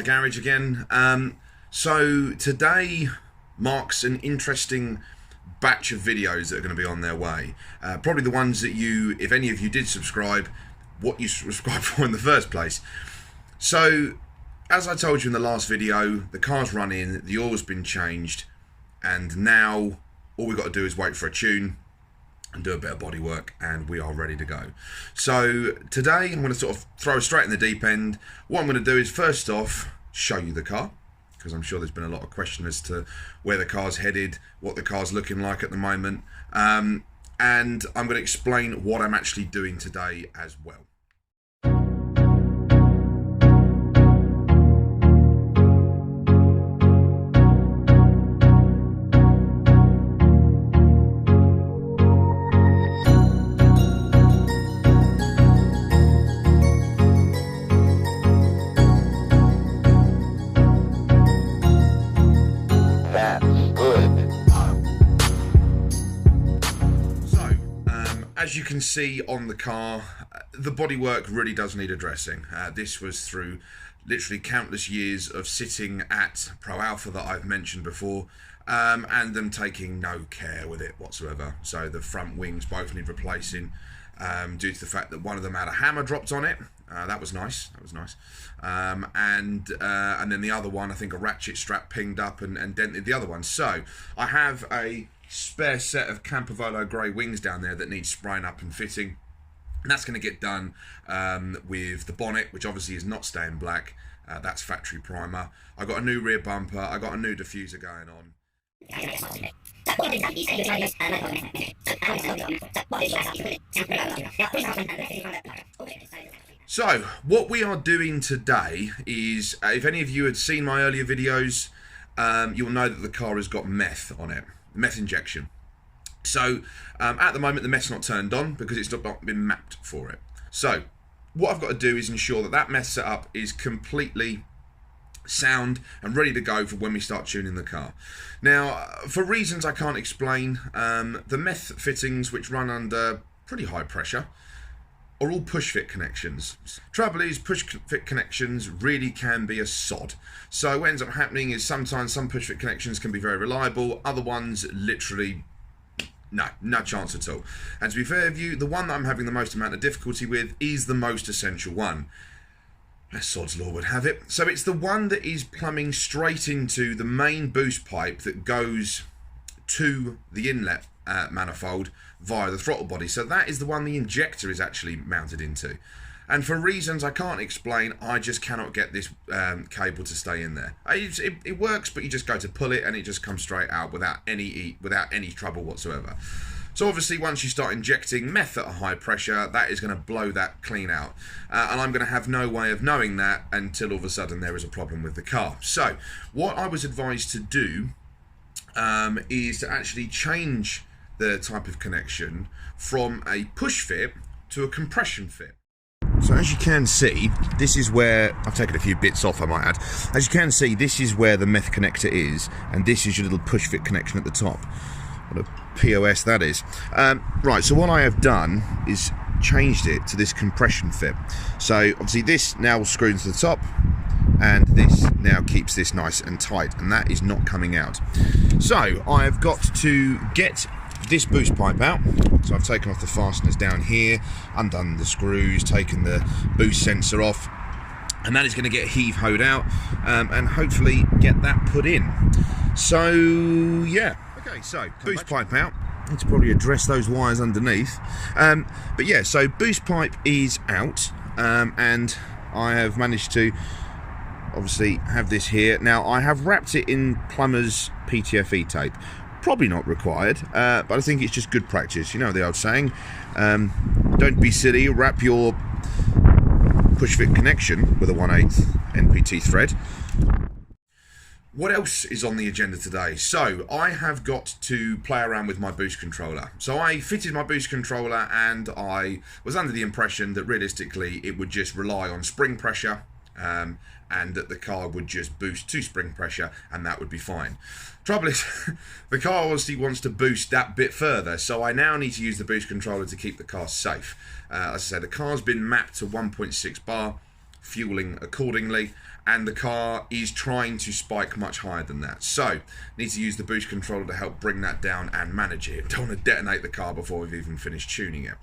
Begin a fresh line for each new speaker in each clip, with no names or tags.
garage again. So today marks an interesting batch of videos that are going to be on their way. Probably the ones that you, if any of you did subscribe, what you subscribed for in the first place. So as I told you in the last video, the car's run in, the oil's been changed, and now all we've got to do is wait for a tune and do a bit of body work, and we are ready to go. So today I'm going to sort of throw straight in the deep end. What I'm going to do is first off show you the car, because I'm sure there's been a lot of question as to where the car's headed, what the car's looking like at the moment, and I'm going to explain what I'm actually doing today as well. As you can see on the car, the bodywork really does need addressing. This was through literally countless years of sitting at Pro Alpha that I've mentioned before, and them taking no care with it whatsoever. So the front wings both need replacing, due to the fact that one of them had a hammer dropped on it. That was nice. That was nice. And then the other one, I think a ratchet strap pinged up and dented the other one. So I have a spare set of Campovolo grey wings down there that needs spraying up and fitting, and that's going to get done with the bonnet, which obviously is not staying black. That's factory primer. I got a new rear bumper, I got a new diffuser going on. So what we are doing today is, if any of you had seen my earlier videos, you'll know that the car has got meth on it. Meth injection. So at the moment the meth's not turned on because it's not been mapped for it. So what I've got to do is ensure that that meth setup is completely sound and ready to go for when we start tuning the car. Now, for reasons I can't explain, the meth fittings, which run under pretty high pressure, are all push fit connections. Trouble is, push fit connections really can be a sod. So what ends up happening is sometimes some push fit connections can be very reliable, other ones literally no chance at all. And to be fair with you, the one that I'm having the most amount of difficulty with is the most essential one, as sod's law would have it. So it's the one that is plumbing straight into the main boost pipe that goes to the inlet manifold via the throttle body. So that is the one the injector is actually mounted into, and for reasons I can't explain, I just cannot get this cable to stay in there. It works, but you just go to pull it and it just comes straight out without any trouble whatsoever. So obviously once you start injecting meth at a high pressure, that is going to blow that clean out, and I'm going to have no way of knowing that until all of a sudden there is a problem with the car. So what I was advised to do is to actually change the type of connection from a push fit to a compression fit. So as you can see, this is where I've taken a few bits off, I might add. As you can see, this is where the meth connector is, and this is your little push fit connection at the top. What a POS that is. Right, so what I have done is changed it to this compression fit. So obviously this now screws to the top, and this now keeps this nice and tight, and that is not coming out. So I've got to get this boost pipe out. So I've taken off the fasteners down here, undone the screws, taken the boost sensor off, and that is going to get heave-hoed out, and hopefully get that put in. So yeah, okay, so boost pipe out. Need to probably address those wires underneath, but yeah, so boost pipe is out, and I have managed to obviously have this here. Now I have wrapped it in plumber's PTFE tape. Probably not required, but I think it's just good practice. You know the old saying, don't be silly, wrap your push fit connection with a 1/8 NPT thread. What else is on the agenda today? So I have got to play around with my boost controller. So I fitted my boost controller, and I was under the impression that realistically it would just rely on spring pressure, and that the car would just boost to spring pressure and that would be fine. Trouble is, the car obviously wants to boost that bit further, so I now need to use the boost controller to keep the car safe. As I said, the car's been mapped to 1.6 bar fueling accordingly, and the car is trying to spike much higher than that. So need to use the boost controller to help bring that down and manage it. Don't want to detonate the car before we've even finished tuning it.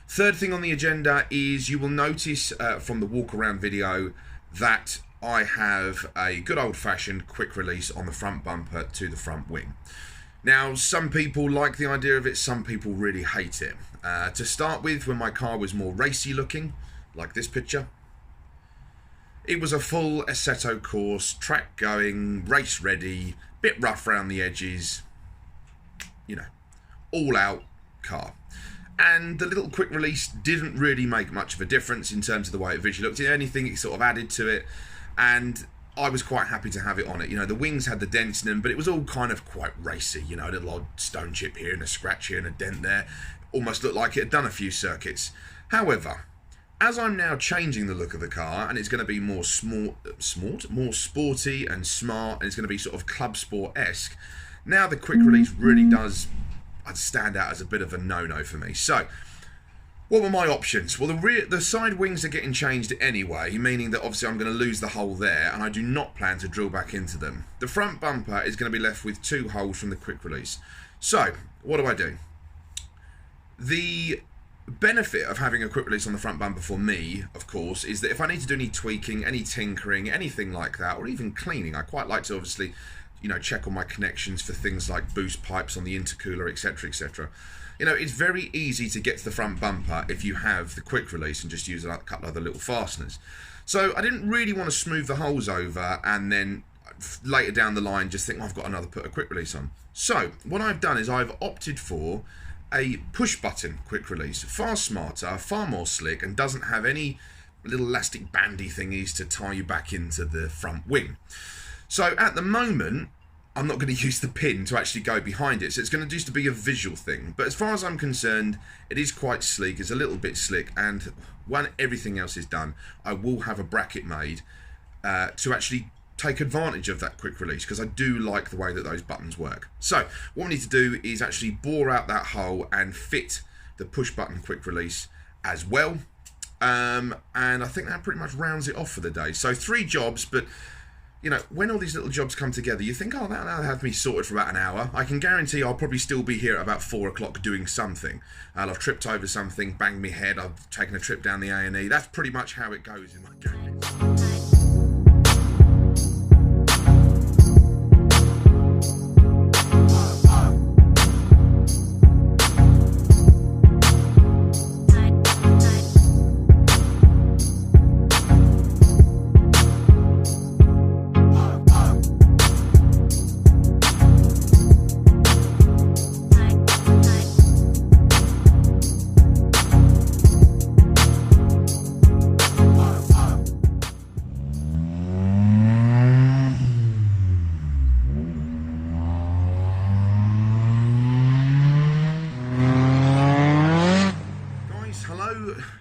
Third thing on the agenda is you will notice from the walk around video that I have a good old-fashioned quick release on the front bumper to the front wing. Now, some people like the idea of it, some people really hate it. To start with, when my car was more racy looking, like this picture, it was a full Assetto course, track going, race ready, bit rough around the edges, you know, all out car. And the little quick release didn't really make much of a difference in terms of the way it visually looked. If anything, it sort of added to it, and I was quite happy to have it on it. You know, the wings had the dents in them, but it was all kind of quite racy. You know, a little odd stone chip here and a scratch here and a dent there. Almost looked like it had done a few circuits. However, as I'm now changing the look of the car, and it's going to be more more sporty and smart, and it's going to be sort of club sport-esque, now the quick release really does stand out as a bit of a no-no for me. So, what were my options? Well, the side wings are getting changed anyway, meaning that obviously I'm going to lose the hole there, and I do not plan to drill back into them. The front bumper is going to be left with 2 holes from the quick release. So, what do? The benefit of having a quick release on the front bumper for me, of course, is that if I need to do any tweaking, any tinkering, anything like that, or even cleaning, I quite like to obviously, you know, check on my connections for things like boost pipes on the intercooler, etc, etc. You know, it's very easy to get to the front bumper if you have the quick release and just use a couple of other little fasteners. So I didn't really want to smooth the holes over and then later down the line just think, well, I've got another put a quick release on. So what I've done is I've opted for a push button quick release, far smarter, far more slick, and doesn't have any little elastic bandy thingies to tie you back into the front wing. So at the moment, I'm not going to use the pin to actually go behind it, so it's going to just be a visual thing. But as far as I'm concerned, it is quite sleek, it's a little bit slick, and when everything else is done, I will have a bracket made to actually take advantage of that quick release, because I do like the way that those buttons work. So what we need to do is actually bore out that hole and fit the push button quick release as well. And I think that pretty much rounds it off for the day. So 3 jobs, but you know, when all these little jobs come together, you think, oh, that'll have me sorted for about an hour. I can guarantee I'll probably still be here at about 4 o'clock doing something. I'll have tripped over something, banged my head, I've taken a trip down the A&E. That's pretty much how it goes in my game.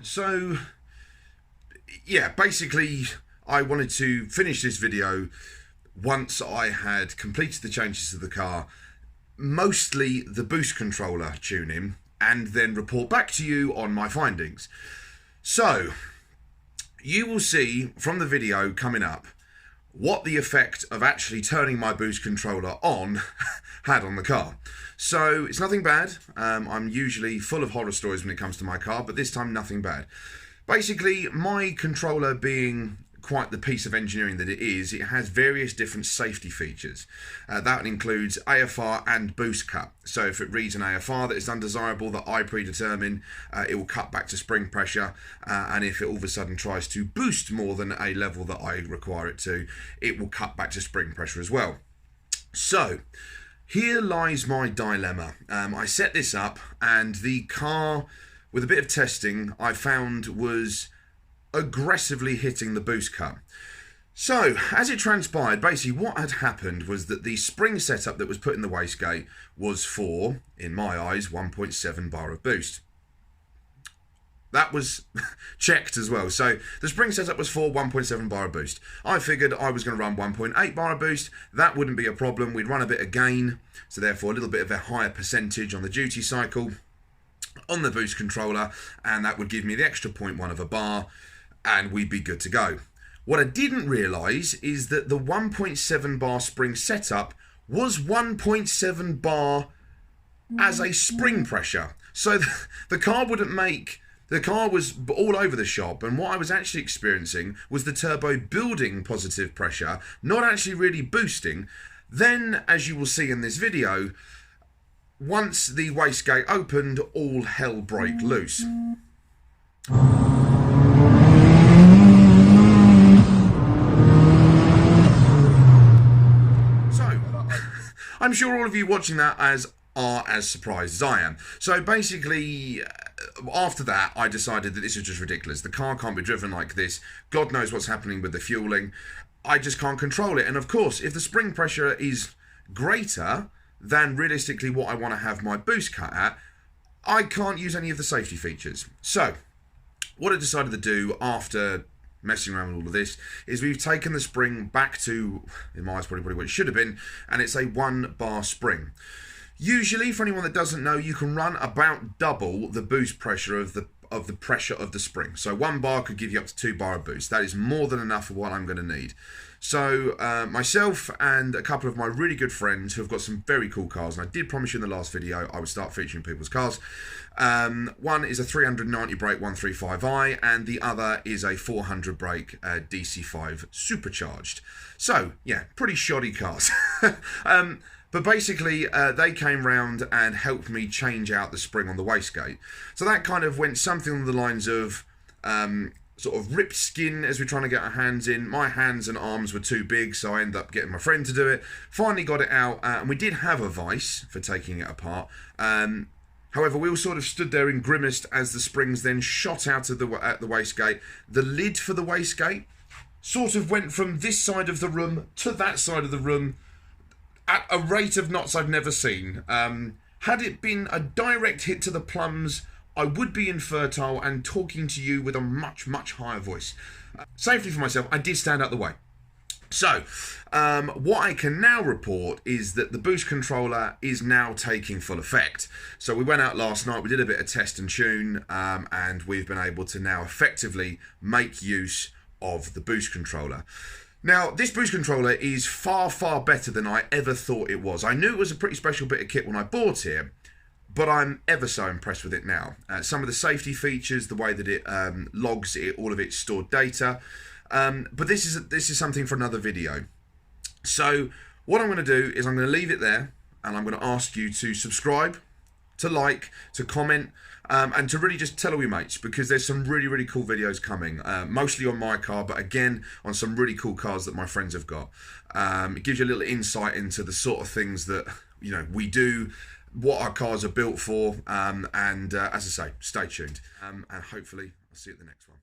So, yeah, basically, I wanted to finish this video once I had completed the changes to the car, mostly the boost controller tuning, and then report back to you on my findings. So, you will see from the video coming up what the effect of actually turning my boost controller on had on the car. So it's nothing bad. I'm usually full of horror stories when it comes to my car, but this time nothing bad. Basically, my controller being quite the piece of engineering that it is, it has various different safety features. That includes AFR and boost cut. So if it reads an AFR that is undesirable that I predetermine, it will cut back to spring pressure, and if it all of a sudden tries to boost more than a level that I require it to, it will cut back to spring pressure as well. So here lies my dilemma. I set this up, and the car, with a bit of testing, I found was aggressively hitting the boost cut. So, as it transpired, basically what had happened was that the spring setup that was put in the wastegate was for, in my eyes, 1.7 bar of boost. That was checked as well. So the spring setup was for 1.7 bar of boost. I figured I was going to run 1.8 bar of boost. That wouldn't be a problem. We'd run a bit of gain, so therefore a little bit of a higher percentage on the duty cycle on the boost controller, and that would give me the extra 0.1 of a bar. and we'd be good to go. What I didn't realise is that the 1.7 bar spring setup was 1.7 bar as a spring pressure. So the car wouldn't make... The car was all over the shop, and what I was actually experiencing was the turbo building positive pressure, not actually really boosting. Then, as you will see in this video, once the wastegate opened, all hell broke loose. So, I'm sure all of you watching that are as surprised as I am. So basically, after that, I decided that this is just ridiculous. The car can't be driven like this. God knows what's happening with the fueling. I just can't control it. And of course, if the spring pressure is greater than realistically what I want to have my boost cut at, I can't use any of the safety features. So what I decided to do after messing around with all of this is we've taken the spring back to, in my eyes, probably what it should have been, and it's a 1 bar spring. Usually, for anyone that doesn't know, you can run about double the boost pressure of the pressure of the spring. So 1 bar could give you up to 2 bar of boost. That is more than enough for what I'm going to need. So myself and a couple of my really good friends who have got some very cool cars, and I did promise you in the last video I would start featuring people's cars. One is a 390 brake 135i, and the other is a 400 brake DC5 supercharged. So yeah, pretty shoddy cars. But basically, they came round and helped me change out the spring on the wastegate. So that kind of went something along the lines of sort of ripped skin as we're trying to get our hands in. My hands and arms were too big, so I ended up getting my friend to do it. Finally got it out, and we did have a vice for taking it apart. However, we all sort of stood there and grimaced as the springs then shot out of at the wastegate. The lid for the wastegate sort of went from this side of the room to that side of the room at a rate of knots I've never seen. Had it been a direct hit to the plums, I would be infertile and talking to you with a much, much higher voice. Safely for myself, I did stand out the way. So, what I can now report is that the boost controller is now taking full effect. So we went out last night, we did a bit of test and tune, and we've been able to now effectively make use of the boost controller. Now, this boost controller is far, far better than I ever thought it was. I knew it was a pretty special bit of kit when I bought it, but I'm ever so impressed with it now. Some of the safety features, the way that it logs all of its stored data, but this is something for another video. So what I'm going to do is I'm going to leave it there, and I'm going to ask you to subscribe, to like, to comment, and to really just tell all your mates, because there's some really, really cool videos coming, mostly on my car, but again, on some really cool cars that my friends have got. It gives you a little insight into the sort of things that, you know, we do, what our cars are built for, and as I say, stay tuned, and hopefully I'll see you at the next one.